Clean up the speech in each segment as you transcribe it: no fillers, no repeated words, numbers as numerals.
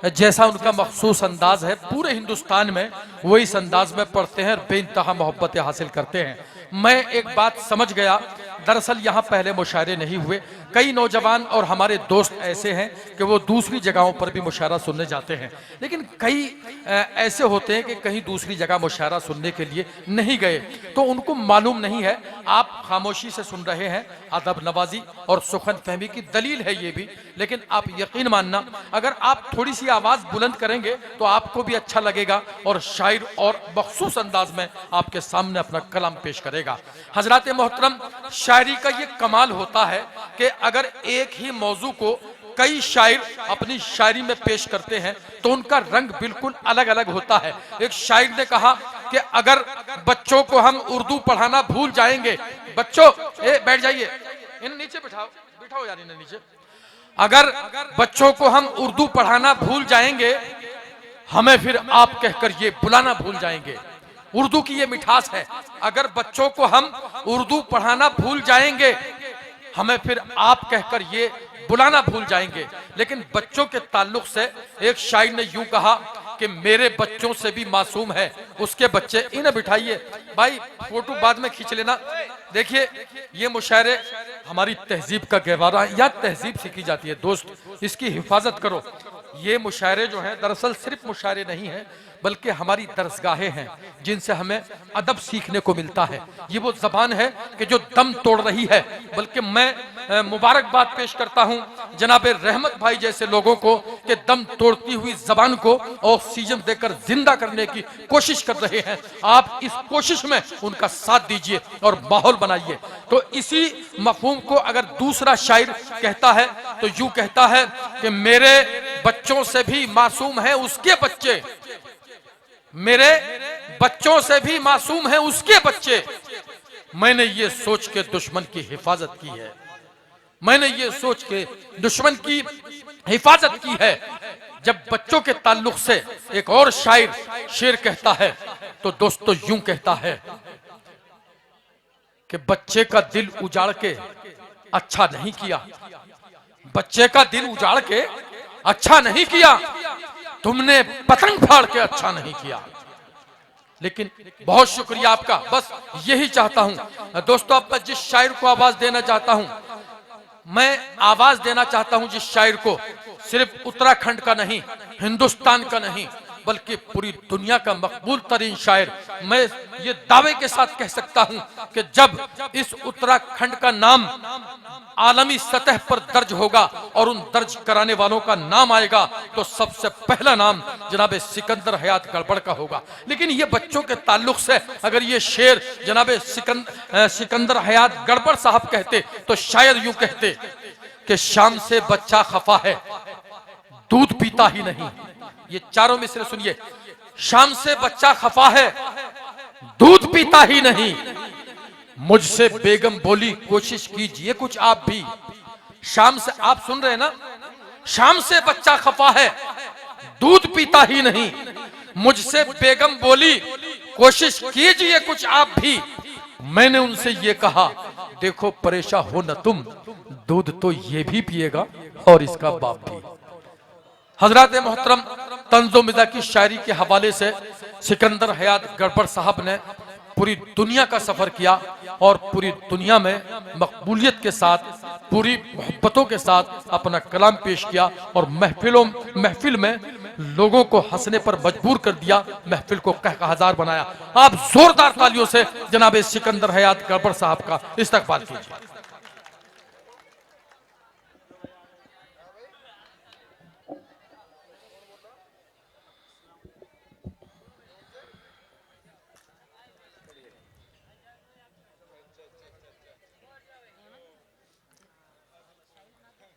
जैसा उनका मखसूस अंदाज है, पूरे हिंदुस्तान में वो इस अंदाज में पढ़ते हैं और बेइंतहा मोहब्बतें हासिल करते हैं। मैं एक बात समझ गया, दरअसल यहाँ पहले मुशायरे नहीं हुए। कई नौजवान और हमारे दोस्त ऐसे हैं कि वो दूसरी जगहों पर भी मुशायरा सुनने जाते हैं, लेकिन कई ऐसे होते हैं कि कहीं दूसरी जगह मुशायरा सुनने के लिए नहीं गए, तो उनको मालूम नहीं है। आप खामोशी से सुन रहे हैं, अदब नवाजी और सुखन फहमी की दलील है ये भी, लेकिन आप यकीन मानना, अगर आप थोड़ी सी आवाज़ बुलंद करेंगे तो आपको भी अच्छा लगेगा और शायर और मखसूस अंदाज में आपके सामने अपना कलाम पेश करेगा। हजरात मोहतरम, शायरी का ये कमाल होता है कि अगर एक ही मौजू को कई शायर अपनी शायरी में पेश करते हैं तो उनका रंग बिल्कुल अलग अलग होता है। एक शायर ने कहा कि अगर बच्चों को हम उर्दू पढ़ाना भूल जाएंगे, बच्चों बैठ जाइए, इन नीचे बिठाओ, बिठाओ यार इन्हें नीचे। अगर बच्चों को हम उर्दू पढ़ाना भूल जाएंगे, हमें फिर आप कहकर ये बुलाना भूल जाएंगे। उर्दू की ये मिठास है, अगर बच्चों को हम उर्दू पढ़ाना भूल जाएंगे, हमें फिर आप कहकर ये बुलाना भूल जाएंगे। लेकिन बच्चों के ताल्लुक से एक शायर ने यूं कहा कि मेरे बच्चों से भी मासूम है उसके बच्चे। इन्हें बिठाइए भाई, फोटो बाद में खींच लेना। देखिए, ये मुशायरे हमारी तहजीब का गहवारा है, या तहजीब सीखी जाती है दोस्त, इसकी हिफाजत करो। ये मुशायरे जो हैं दरअसल सिर्फ मुशायरे नहीं हैं, बल्कि हमारी दरसगाहें हैं जिनसे हमें अदब सीखने को मिलता है। ये वो जबान है कि जो दम तोड़ रही है। बल्कि मैं मुबारकबाद पेश करता हूँ जनाब रहमत भाई जैसे लोगों को कि दम तोड़ती हुई जबान को ऑक्सीजन देकर जिंदा करने की कोशिश कर रहे हैं। आप इस कोशिश में उनका साथ दीजिए और माहौल बनाइए। तो इसी मफहूम को अगर दूसरा शायर कहता है तो यूं कहता है कि मेरे बच्चों से भी मासूम है उसके बच्चे, मेरे बच्चों से भी मासूम है उसके बच्चे। मैंने ये सोच के दुश्मन की हिफाजत की है, मैंने ये सोच के दुश्मन की हिफाजत की है। जब बच्चों के ताल्लुक से एक और शायर शेर कहता है तो दोस्तों यूं कहता है कि बच्चे का दिल उजाड़ के अच्छा नहीं किया, बच्चे का दिल उजाड़ के अच्छा नहीं किया, तुमने पतंग फाड़ के अच्छा नहीं किया। लेकिन बहुत शुक्रिया आपका, बस यही चाहता हूं दोस्तों। अब मैं जिस शायर को आवाज देना चाहता हूं, मैं आवाज देना चाहता हूं जिस शायर को, सिर्फ उत्तराखंड का नहीं, हिंदुस्तान का नहीं, बल्कि पूरी दुनिया का मकबूल तरीन शायर। मैं ये दावे के साथ कह सकता हूं कि जब इस उत्तराखंड का नाम आलमी सतह पर दर्ज होगा और उन दर्ज कराने वालों का नाम आएगा तो सबसे पहला नाम जनाब सिकंदर हयात गड़बड़ का होगा। लेकिन ये बच्चों के ताल्लुक से अगर ये शेर जनाब सिकंदर हयात गड़बड़ साहब कहते तो शायद यूं कहते कि शाम से बच्चा खफा है दूध पीता ही नहीं। ये चारों मिसरे सुनिए, शाम से बच्चा खफा है दूध पीता ही नहीं, मुझसे बेगम बोली कोशिश कीजिए कुछ आप भी। शाम से, आप सुन रहे हैं ना, शाम से बच्चा खफा है दूध पीता ही नहीं, मुझसे बेगम बोली कोशिश कीजिए कुछ आप भी। मैंने उनसे ये कहा देखो परेशान हो न तुम, दूध तो ये भी पिएगा और इसका बाप भी। हजरात मोहतरम, तंज़ो मिज़ा की शायरी के हवाले से सिकंदर हयात गड़बड़ साहब ने पूरी दुनिया का सफर किया और पूरी दुनिया में मकबूलियत के साथ, पूरी मोहब्बतों के साथ अपना कलाम पेश किया और महफिल में लोगों को हंसने पर मजबूर कर दिया, महफिल को कहकहाजार बनाया। आप जोरदार तालियों से जनाब सिकंदर हयात गड़बड़ साहब का इस्तकबाल कीजिए।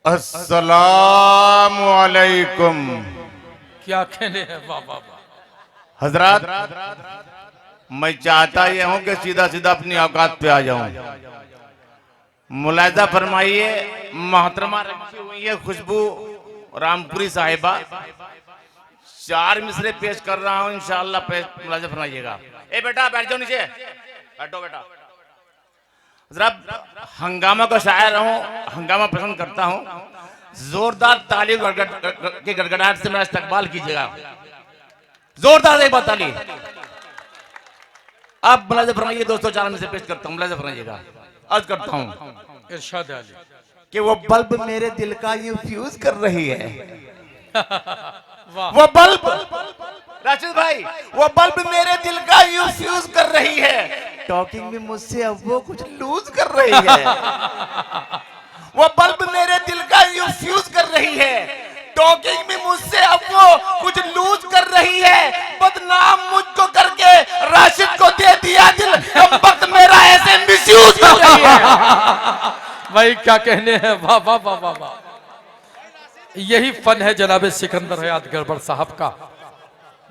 अस्सलामु अलैकुम। क्या कहने हैं वाह वाह वाह। हजरात, मैं चाहता यह हूं कि सीधा सीधा अपनी औकात पे आ जाऊं। मुलायजा फरमाइए, मोहतरमा रखी हुई है खुशबू रामपुरी साहिबा। 4 मिसरे पेश कर रहा हूं, इंशाअल्लाह मुलायजा फरमाइएगा। ए बेटा बैठ जाओ नीचे, बैठो बेटा। जरा हंगामा का शायर हूं, हंगामा पसंद करता हूं। जोरदार ताली की गड़गड़ाहट से मेरा इस्तकबाल कीजिएगा। जोरदार एक बार ताली। अब मुलाज़ा फरमाइए दोस्तों, 4 में से पेश करता हूँ, मुलाज़ा फरमाइएगा। अर्ज करता हूँ इरशाद अली कि वो बल्ब मेरे दिल का ये फ्यूज कर रही है। वाह वो बल्ब, राशिद भाई, वो बल्ब मेरे दिल का यू फ्यूज कर रही है। टॉकिंग में मुझसे अब वो कुछ लूज कर रही है। वो बल्ब मेरे दिल का यू फ्यूज कर रही है। टॉकिंग में मुझसे अब वो कुछ लूज कर रही है। बदनाम मुझको करके राशिद को दे दिया दिल, वक्त मेरा ऐसे मिसयूज कर रही है। भाई क्या कहने हैं, वाह वाह वाह वाह वाह। यही फन है जनाब सिकंदर हयात गड़बड़ साहब का,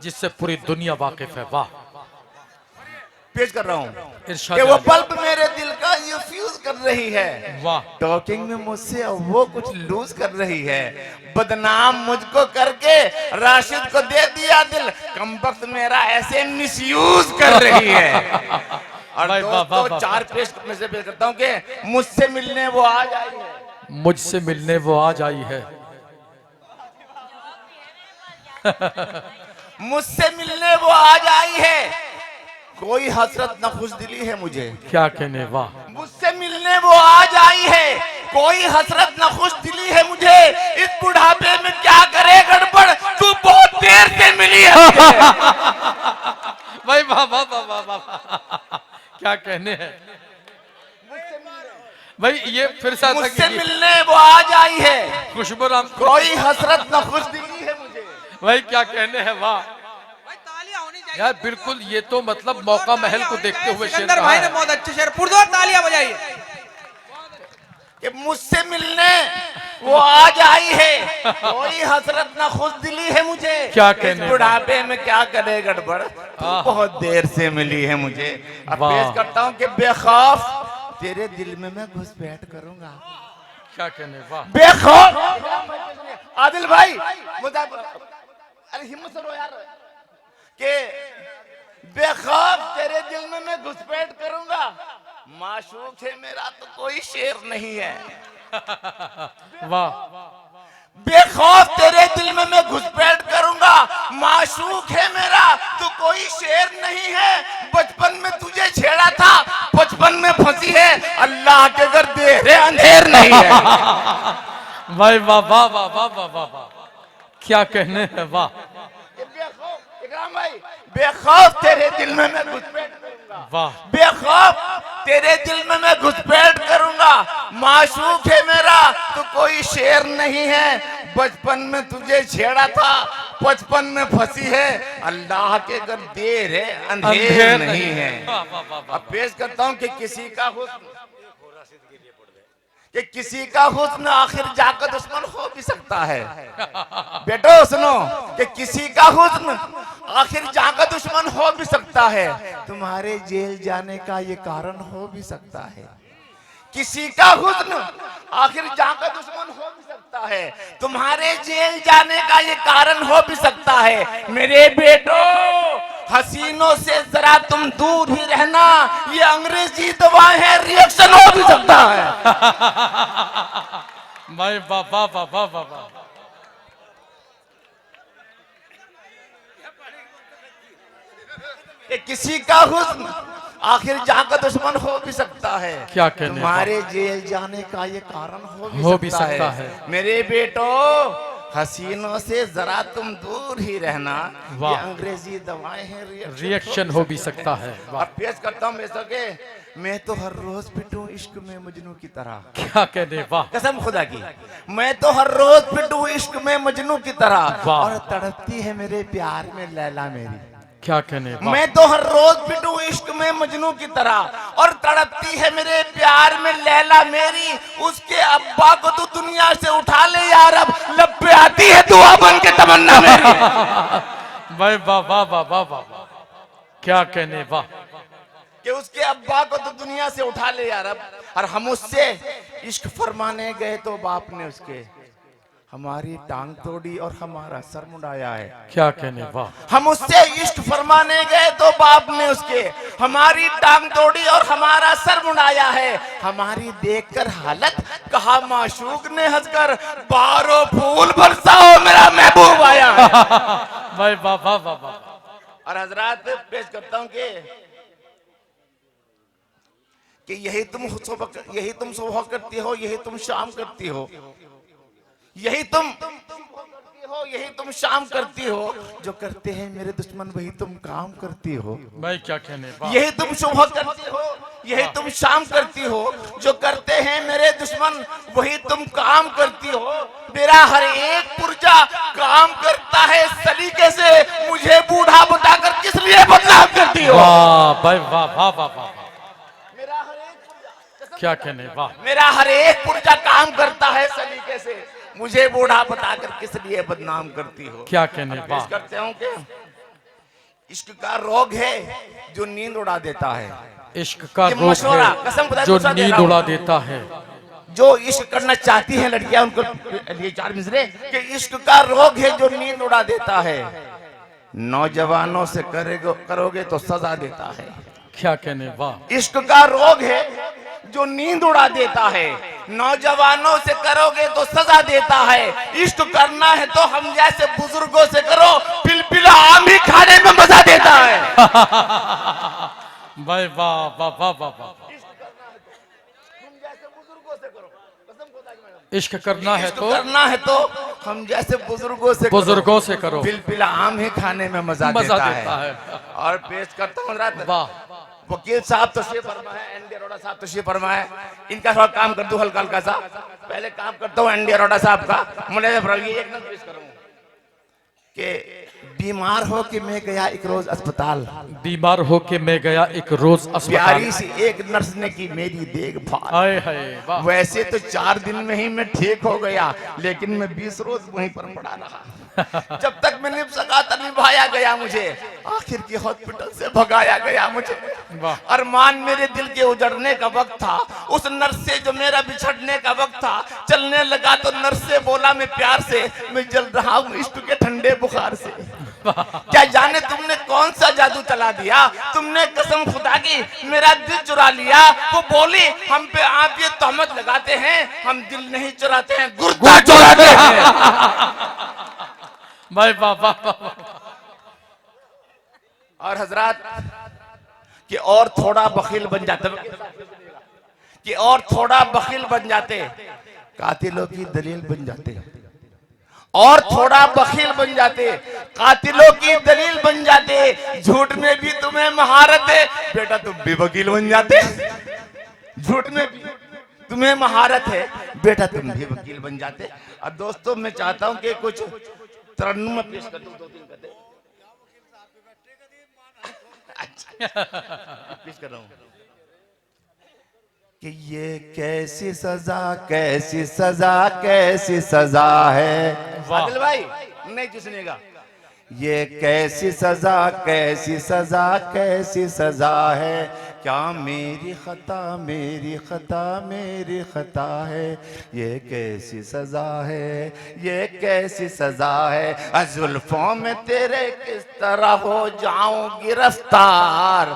जिससे पूरी दुनिया वाकिफ है। वाह, पेश कर रहा हूँ इरशाद कि वो अली। बल्ब मेरे दिल का ये फ्यूज कर रही है। वाह, टॉकिंग में मुझसे अब वो कुछ लूज कर रही है। बदनाम मुझको करके राशिद को दे दिया दिल, कमबख्त मेरा ऐसे मिसयूज कर रही है। और भाई, वाह, वाह, दोस्तों वाह। 4 पेश में से पेश करता हूँ कि मुझसे मिलने वो आज आई है। मुझसे मिलने वो आज आई है। मुझसे मिलने वो आज आई है। कोई हसरत न खुश दिली है मुझे। क्या कहने, वाह मुझसे मिलने वो आज आई है। कोई हसरत न खुश दिली है मुझे। इस बुढ़ापे में क्या करे गड़बड़, तू बहुत देर से मिली है मुझे। भाई वाह वाह वाह वाह वाह, क्या कहने हैं भाई। ये फिर से मुझसे मिलने वो आज आई है। खुशबू राम, कोई हसरत न खुश दिली है मुझे। भाई क्या कहने हैं, वाह यार, बिल्कुल ये तो मतलब मौका महल को देखते हुए शेर सिकंदर कहा भाई ने है। बहुत अच्छे शेर, पुरजोर तालियां बजाइए। कि मुझसे मिलने वो आज आई है। कोई हसरत न खुश दिली है मुझे। क्या इस कहने, बुढ़ापे में क्या करे गड़बड़, तू बहुत देर से मिली है मुझे। अब वाह। पेश करता हूँ कि बेखौफ तेरे दिल में मैं घुसपैठ करूंगा। क्या कहने, वाह बेखौफ आदिल भाई, अरे हिम्मत से रो यार, कि बेखौफ तेरे दिल में मैं घुसपैठ करूंगा। माशूक है मेरा तो कोई शेर नहीं है। वाह, बेखौफ तेरे दिल में मैं घुसपैठ करूंगा। माशूक है मेरा तो कोई शेर नहीं है। बचपन में तुझे छेड़ा था, बचपन में फंसी है। अल्लाह के घर देर है अंधेर नहीं है। भाई वाह वाह वाह वाह वाह वाह वाह, क्या कहने हैं, वाह बेखौफ इकराम भाई, बेखौफ तेरे दिल में मैं घुसपैठ करूंगा। वाह, बेखौफ तेरे दिल में मैं घुसपैठ करूंगा। माशूक है मेरा तो कोई शेर नहीं है। बचपन में तुझे छेड़ा था, बचपन में फंसी है। अल्लाह के घर देर है अंधेर नहीं है। वाह वाह वाह वाह। अब पेश करता हूँ कि किसी का हुस्न, कि किसी का हुस्न आखिर जाकर दुश्मन हो भी सकता है। बेटो सुनो, कि किसी का हुस्न आखिर जाकर दुश्मन हो भी सकता है। तुम्हारे जेल जाने का ये कारण हो भी सकता है। किसी का हुस्न आखिर जाकर दुश्मन हो भी सकता है। तुम्हारे जेल जाने का ये कारण हो भी सकता है। मेरे बेटो, हसीनों से जरा तुम दूर ही रहना। ये अंग्रेजी दवा है, रिएक्शन हो भी सकता है। भाई वाह वाह वाह वाह वाह वाह, कि किसी का हुस्न आखिर जाकर दुश्मन हो भी सकता है। क्या कहने, तुम्हारे जेल जाने का ये कारण हो भी सकता है। मेरे बेटो, हसीनों से जरा तुम दूर ही रहना। वाह। ये अंग्रेजी दवाएं हैं, रिएक्शन हो भी सकता है। वाह, अब पेश करता हूँ मैं तो हर रोज पिटूं इश्क में मजनू की तरह। क्या कहने, वाह कसम खुदा की, मैं तो हर रोज पिटूं इश्क में मजनू की तरह। वाह। और तड़पती है मेरे प्यार में लैला मेरी। क्या कहने, वाह मैं तो हर रोज पिटूं इश्क में मजनू की तरह। और तड़पती है मेरे प्यार में लैला मेरी। उसके अब्बा को तू दुनिया से उठा ले यार, अब लब पे आती है दुआ बन के तमन्ना मेरी। भाई वाह वाह वाह वाह वाह वाह, क्या कहने, वाह कि उसके अब्बा को तो दुनिया से उठा ले यार अब। और हम उससे इश्क फरमाने गए तो बाप ने उसके हमारी टांग तोड़ी और हमारा सर मुड़ाया है। क्या कहने, वाह हम उससे इश्क फरमाने गए तो बाप ने उसके हमारी टांग तोड़ी और हमारा सर मुड़ाया है। हमारी देखकर हालत कहा माशूक ने हंसकर बारो फूल बरसाओ मेरा महबूब आया है। भाई वाह वाह वाह वाह। और हजरात पेश करता हूं कि यही तुम सुबह करती हो, यही तुम शाम करती हो, यही तुम करती हो, यही तुम शाम करती हो, जो करते हैं मेरे दुश्मन वही तुम काम करती हो। भाई क्या कहने, वाह। यही तुम सुबह करती हो, यही तुम शाम करती हो, जो करते हैं मेरे दुश्मन वही तुम काम करती हो। मेरा हर एक पुर्जा काम करता है सलीके से, मुझे बूढ़ा बताकर किस लिए बदनाम करती हो। वाह भाई वाह वाह वाह वाह। मेरा हर एक पुर्जा, क्या कहने, वाह। मेरा हर एक पुर्जा काम करता है सलीके से, मुझे बूढ़ा बताकर किस लिए बदनाम करती हो। क्या कहने, पेश वाह। करते हूं कि इश्क का रोग है जो नींद उड़ा देता है। इश्क का ये रोग मशवरा, है कसम खुदा जो दूसरा दे नींद रहा हूं। उड़ा देता है। जो इश्क करना चाहती हैं लड़कियां, उनको लिए 4 मिसरे कि इश्क का रोग है जो नींद उड़ा देता है, नौजवानों से करोगे तो सजा देता है। क्या कहने, वाह। इश्क का रोग है जो नींद उड़ा देता है, नौजवानों से करोगे तो सजा देता है। इश्क करना है तो हम जैसे बुजुर्गों से करो, पिलपिला आम ही खाने में मजा देता है। भाई वाह वाह वाह वाह वाह। इश्क करना है तो हम जैसे बुजुर्गों से करो, पिलपिला आम ही खाने में मजा देता है। और पेश करता हूँ हजरात, वाह। वकील साहब तशरीफ फरमा है, एनडी अरोड़ा साहब तशरीफ फरमा है। इनका थोड़ा काम कर दूं हल्का हल्का सा। पहले काम करता हूँ एनडी अरोड़ा साहब का। मुझे एक नज़र पेश करूँ कि बीमार हो कि मैं गया एक रोज अस्पताल, बीमार हो के मैं गया एक रोज अस्पताल, प्यारी सी एक नर्स ने की मेरी देखभाल। हाय हाय, वाह। वैसे तो 4 दिन में ही मैं ठीक हो गया, लेकिन मैं 20 रोज वहीं पर पड़ा रहा। जब तक मैं निभ सका था निभाया गया मुझे, आखिर की हॉस्पिटल से भगाया गया मुझे। वाह। अरमान मेरे दिल के उजड़ने का वक्त था, उस नर्स से जो मेरा बिछड़ने का वक्त था। चलने लगा तो नर्स से बोला मैं प्यार से, मैं जल रहा हूँ इश्क के ठंडे बुखार से। क्या जाने तुमने कौन सा जादू चला दिया, तुमने कसम खुदा की मेरा दिल चुरा लिया। वो बोली हम पे आप ये तहमत लगाते हैं, हम दिल नहीं चुराते हैं गुर्दा चुराते हैं। भाई वाह वाह वाह। और हजरात कि और थोड़ा बखील बन जाते, कि और थोड़ा बखील बन जाते, कातिलों की दलील बन जाते। और थोड़ा बखील बन जाते, कातिलों की दलील बन जाते। झूठ में भी तुम्हें महारत है बेटा, तुम भी वकील बन जाते। झूठ में भी तुम्हें महारत है बेटा, तुम भी वकील बन जाते। अब दोस्तों मैं चाहता हूं कि कुछ तरन्नुम में पेश कर दूं, 2-3 कर दे। अच्छा पेश कर रहा हूं कि ये कैसी सजा, कैसी सजा, कैसी सजा है। आदिल भाई नहीं सुनिएगा। ये कैसी सजा, कैसी सजा, कैसी सजा है। क्या मेरी खता, मेरी खता, मेरी खता है। ये कैसी सजा है, ये कैसी सजा है। जुल्फों में तेरे किस तरह हो जाऊं गिरफ्तार,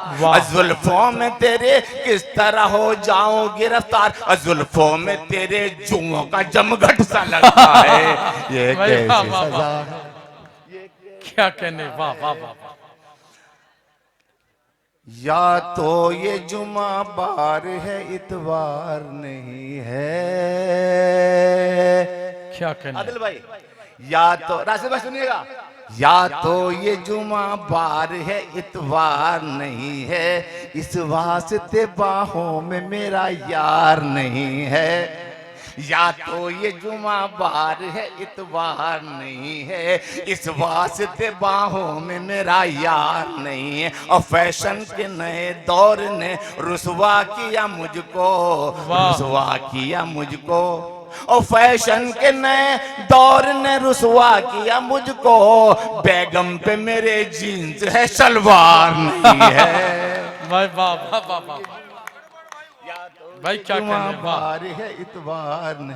जुल्फों में तेरे किस तरह हो जाऊं गिरफ्तार। जुल्फों में तेरे जुओं का जमघट सा लगता है। ये कैसी सजा है। क्या कहने, वाह वाह वाह। या तो ये जुमा बार है इतवार नहीं है। क्या कहने, आदिल भाई या तो राशिद भाई सुनिएगा, या तो ये जुमा बार है इतवार नहीं है, इस वास्ते बाहों में मेरा यार नहीं है। या तो ये जुमा बार है इतवार नहीं है, इस वास्ते बाहों में मेरा यार नहीं है। और फैशन के नए दौर ने रुसवा किया मुझको, रुसवा किया मुझको। और फैशन के नए दौर ने रुसवा किया मुझको। बेगम पे मेरे जीन्स है सलवार नहीं है। भाई वाह वाह वाह वाह। भाई क्या कहने, बार है इतवार ने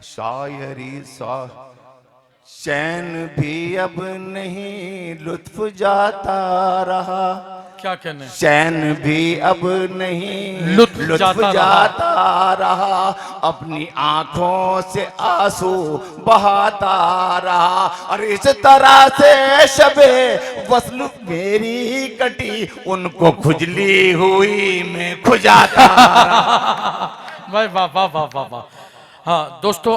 शायरी सा चैन भी अब नहीं लुत्फ जाता रहा। क्या कहने, चैन भी अब नहीं लुत्फ लुत्फ जाता रहा, अपनी आंखों से आंसू बहाता रहा, और इस तरह से शबे वस्ल मेरी कटी, उनको खुजली हुई मैं खुजाता रहा। भाई वाह वाह वाह वाह वाह। हाँ दोस्तों,